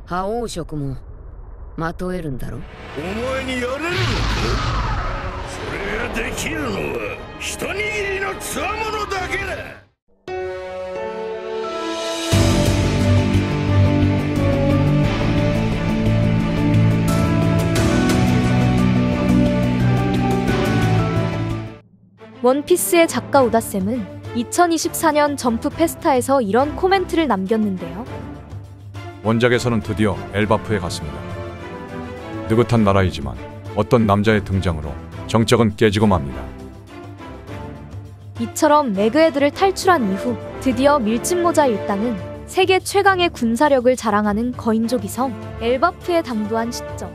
覇王色もまとえるんだろ。お前にやれるのか。それができるのは一握りのつわものだけだ。원피스의 작가 오다쌤은 2024년 점프 페스타에서 이런 코멘트를 남겼는데요. 원작에서는 드디어 엘바프에 갔습니다. 느긋한 나라이지만 어떤 남자의 등장으로 정적은 깨지고 맙니다. 이처럼 매그헤드를 탈출한 이후 드디어 밀짚모자 일당은 세계 최강의 군사력을 자랑하는 거인족 이성 엘바프에 당도한 시점.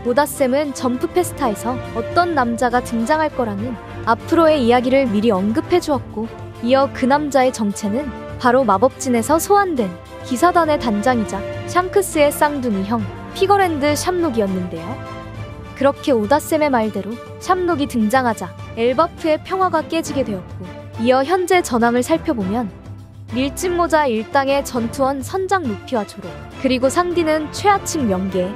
오다쌤은 점프 페스타에서 어떤 남자가 등장할 거라는 앞으로의 이야기를 미리 언급해 주었고, 이어 그 남자의 정체는 바로 마법진에서 소환된 기사단의 단장이자 샹크스의 쌍둥이 형 피거랜드 샴록이었는데요. 그렇게 오다쌤의 말대로 샴록이 등장하자 엘바프의 평화가 깨지게 되었고, 이어 현재 전황을 살펴보면 밀짚모자 일당의 전투원 선장 루피와 조로, 그리고 상디는 최하층 명계,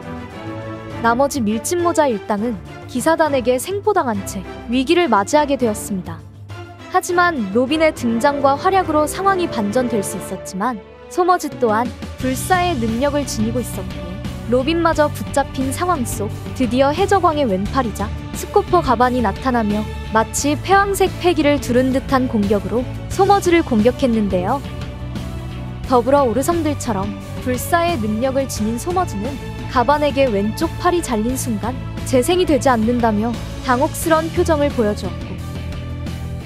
나머지 밀짚모자 일당은 기사단에게 생포당한 채 위기를 맞이하게 되었습니다. 하지만 로빈의 등장과 활약으로 상황이 반전될 수 있었지만 소머즈 또한 불사의 능력을 지니고 있었기에 로빈마저 붙잡힌 상황 속 드디어 해적왕의 왼팔이자 스코퍼 가반이 나타나며 마치 패왕색 패기를 두른 듯한 공격으로 소머즈를 공격했는데요. 더불어 오르성들처럼 불사의 능력을 지닌 소머즈는 가반에게 왼쪽 팔이 잘린 순간 재생이 되지 않는다며 당혹스런 표정을 보여주었고,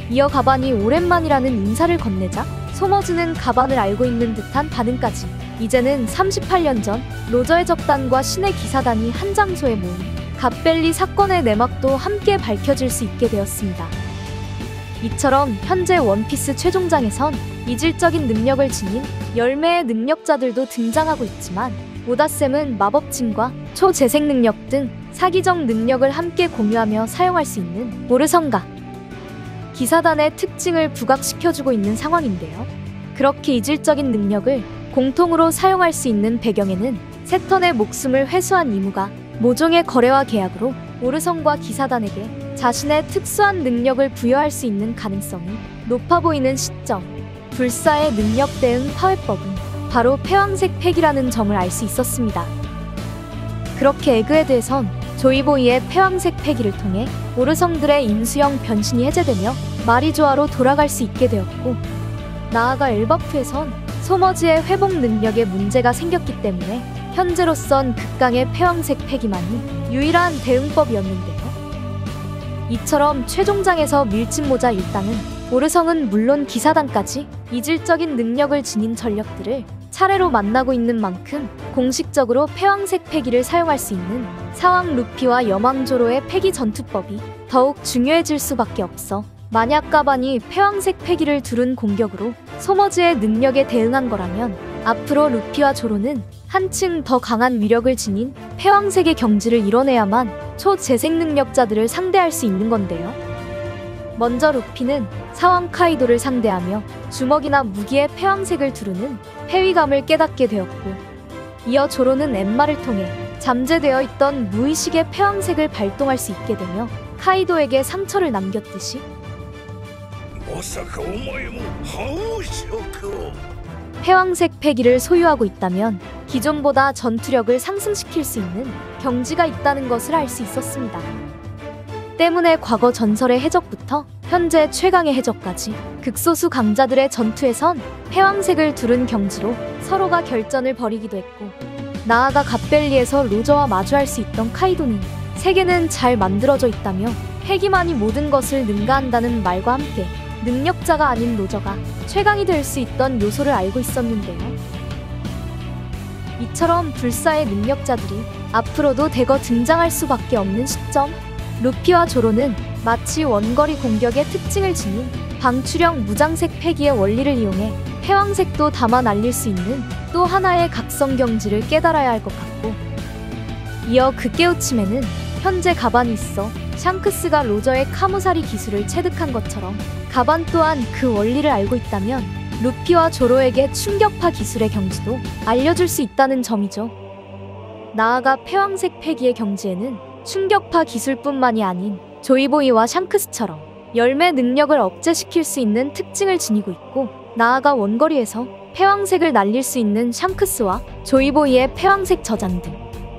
이어 가반이 오랜만이라는 인사를 건네자 소머즈는 가반을 알고 있는 듯한 반응까지. 이제는 38년 전 로저의 적단과 신의 기사단이 한 장소에 모인 갓벨리 사건의 내막도 함께 밝혀질 수 있게 되었습니다. 이처럼 현재 원피스 최종장에선 이질적인 능력을 지닌 열매의 능력자들도 등장하고 있지만, 오다쌤은 마법진과 초재생 능력 등 사기적 능력을 함께 공유하며 사용할 수 있는 오르성과 기사단의 특징을 부각시켜주고 있는 상황인데요. 그렇게 이질적인 능력을 공통으로 사용할 수 있는 배경에는 세턴의 목숨을 회수한 이무가 모종의 거래와 계약으로 오르성과 기사단에게 자신의 특수한 능력을 부여할 수 있는 가능성이 높아 보이는 시점. 불사의 능력 대응 파회법은 바로 패왕색 팩이라는 점을 알 수 있었습니다. 그렇게 에그헤드에선 조이보이의 패왕색 패기를 통해 오르성들의 인수형 변신이 해제되며 마리조아로 돌아갈 수 있게 되었고, 나아가 엘바프에선 소머즈의 회복 능력에 문제가 생겼기 때문에 현재로선 극강의 패왕색 패기만이 유일한 대응법이었는데요. 이처럼 최종장에서 밀짚모자 일당은 오르성은 물론 기사단까지 이질적인 능력을 지닌 전력들을 차례로 만나고 있는 만큼 공식적으로 패왕색 패기를 사용할 수 있는 사왕 루피와 여망조로의 패기 전투법이 더욱 중요해질 수밖에 없어, 만약 가반이 패왕색 패기를 두른 공격으로 소머즈의 능력에 대응한 거라면 앞으로 루피와 조로는 한층 더 강한 위력을 지닌 패왕색의 경지를 이뤄내야만 초재생 능력자들을 상대할 수 있는 건데요. 먼저 루피는 사왕 카이도를 상대하며 주먹이나 무기에 패왕색을 두르는 패위감을 깨닫게 되었고, 이어 조로는 엠마를 통해 잠재되어 있던 무의식의 패왕색을 발동할 수 있게 되며 카이도에게 상처를 남겼듯이 패왕색 패기를 소유하고 있다면 기존보다 전투력을 상승시킬 수 있는 경지가 있다는 것을 알 수 있었습니다. 때문에 과거 전설의 해적부터 현재 최강의 해적까지 극소수 강자들의 전투에선 패왕색을 두른 경지로 서로가 결전을 벌이기도 했고, 나아가 갓벨리에서 로저와 마주할 수 있던 카이도는 세계는 잘 만들어져 있다며 패기만이 모든 것을 능가한다는 말과 함께 능력자가 아닌 로저가 최강이 될 수 있던 요소를 알고 있었는데요. 이처럼 불사의 능력자들이 앞으로도 대거 등장할 수밖에 없는 시점. 루피와 조로는 마치 원거리 공격의 특징을 지닌 방출형 무장색 패기의 원리를 이용해 패왕색도 담아 날릴 수 있는 또 하나의 각성 경지를 깨달아야 할 것 같고, 이어 그 깨우침에는 현재 가반이 있어 샹크스가 로저의 카무사리 기술을 체득한 것처럼 가반 또한 그 원리를 알고 있다면 루피와 조로에게 충격파 기술의 경지도 알려줄 수 있다는 점이죠. 나아가 패왕색 패기의 경지에는 충격파 기술뿐만이 아닌 조이보이와 샹크스처럼 열매 능력을 억제시킬 수 있는 특징을 지니고 있고, 나아가 원거리에서 패왕색을 날릴 수 있는 샹크스와 조이보이의 패왕색 저장 등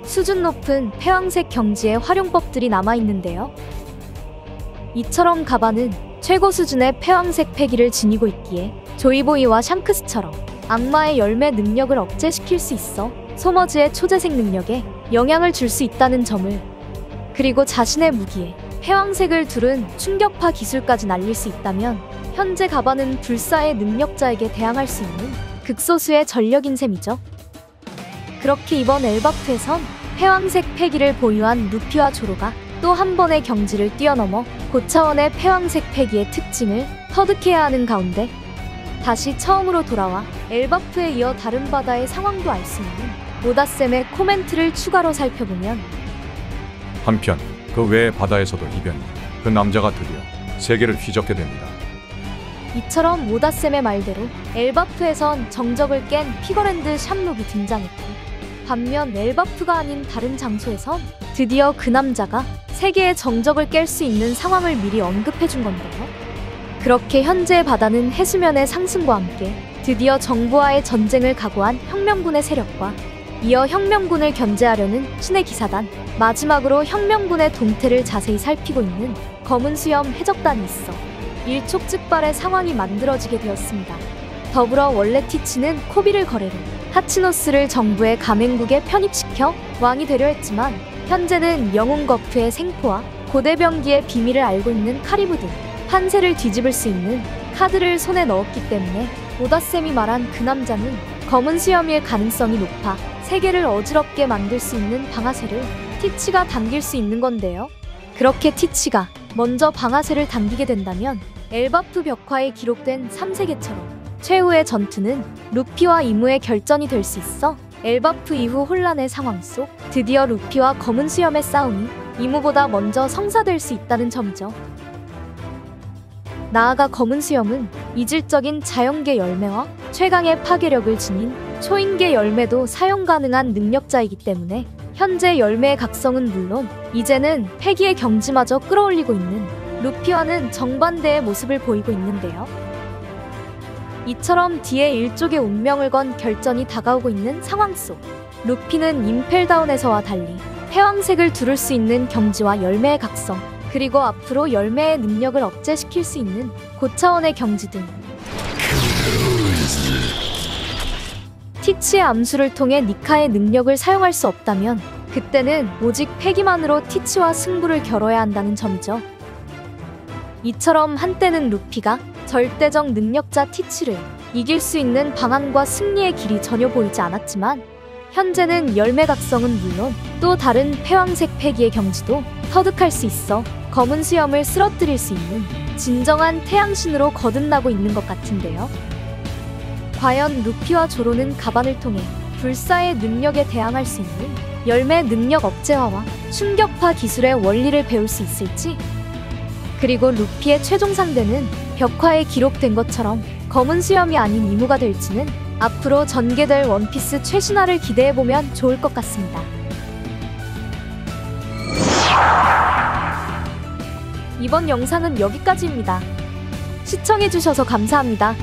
수준 높은 패왕색 경지의 활용법들이 남아있는데요. 이처럼 가바는 최고 수준의 패왕색 패기를 지니고 있기에 조이보이와 샹크스처럼 악마의 열매 능력을 억제시킬 수 있어 소머즈의 초재색 능력에 영향을 줄 수 있다는 점을, 그리고 자신의 무기에 패왕색을 두른 충격파 기술까지 날릴 수 있다면 현재 가바는 불사의 능력자에게 대항할 수 있는 극소수의 전력인 셈이죠. 그렇게 이번 엘바프에선 패왕색 패기를 보유한 루피와 조로가 또 한 번의 경지를 뛰어넘어 고차원의 패왕색 패기의 특징을 터득해야 하는 가운데, 다시 처음으로 돌아와 엘바프에 이어 다른 바다의 상황도 알 수 있는 오다쌤의 코멘트를 추가로 살펴보면, 한편 그 외의 바다에서도 이변이. 그 남자가 드디어 세계를 휘젓게 됩니다. 이처럼 오다쌤의 말대로 엘바프에선 정적을 깬 피거랜드 샴록이 등장했고, 반면 엘바프가 아닌 다른 장소에선 드디어 그 남자가 세계의 정적을 깰 수 있는 상황을 미리 언급해준 건데요. 그렇게 현재의 바다는 해수면의 상승과 함께 드디어 정부와의 전쟁을 각오한 혁명군의 세력과 이어 혁명군을 견제하려는 신의 기사단, 마지막으로 혁명군의 동태를 자세히 살피고 있는 검은 수염 해적단이 있어 일촉즉발의 상황이 만들어지게 되었습니다. 더불어 원래 티치는 코비를 거래로 하치노스를 정부의 가맹국에 편입시켜 왕이 되려 했지만, 현재는 영웅 거프의 생포와 고대병기의 비밀을 알고 있는 카리브 등 판세를 뒤집을 수 있는 카드를 손에 넣었기 때문에 오다쌤이 말한 그 남자는 검은 수염일 가능성이 높아 세계를 어지럽게 만들 수 있는 방아쇠를 티치가 당길 수 있는 건데요. 그렇게 티치가 먼저 방아쇠를 당기게 된다면 엘바프 벽화에 기록된 3세계처럼 최후의 전투는 루피와 이무의 결전이 될 수 있어 엘바프 이후 혼란의 상황 속 드디어 루피와 검은 수염의 싸움이 이무보다 먼저 성사될 수 있다는 점이죠. 나아가 검은 수염은 이질적인 자연계 열매와 최강의 파괴력을 지닌 초인계 열매도 사용 가능한 능력자이기 때문에 현재 열매의 각성은 물론 이제는 패기의 경지마저 끌어올리고 있는 루피와는 정반대의 모습을 보이고 있는데요. 이처럼 뒤에 일족의 운명을 건 결전이 다가오고 있는 상황 속 루피는 임펠다운에서와 달리 패왕색을 두를 수 있는 경지와 열매의 각성, 그리고 앞으로 열매의 능력을 억제시킬 수 있는 고차원의 경지 등 티치의 암수를 통해 니카의 능력을 사용할 수 없다면 그때는 오직 패기만으로 티치와 승부를 겨뤄야 한다는 점이죠. 이처럼 한때는 루피가 절대적 능력자 티치를 이길 수 있는 방안과 승리의 길이 전혀 보이지 않았지만, 현재는 열매 각성은 물론 또 다른 패왕색 패기의 경지도 터득할 수 있어 검은 수염을 쓰러뜨릴 수 있는 진정한 태양신으로 거듭나고 있는 것 같은데요. 과연 루피와 조로는 가반을 통해 불사의 능력에 대항할 수 있는 열매 능력 억제화와 충격파 기술의 원리를 배울 수 있을지, 그리고 루피의 최종 상대는 벽화에 기록된 것처럼 검은 수염이 아닌 이무가 될지는 앞으로 전개될 원피스 최신화를 기대해보면 좋을 것 같습니다. 이번 영상은 여기까지입니다. 시청해주셔서 감사합니다.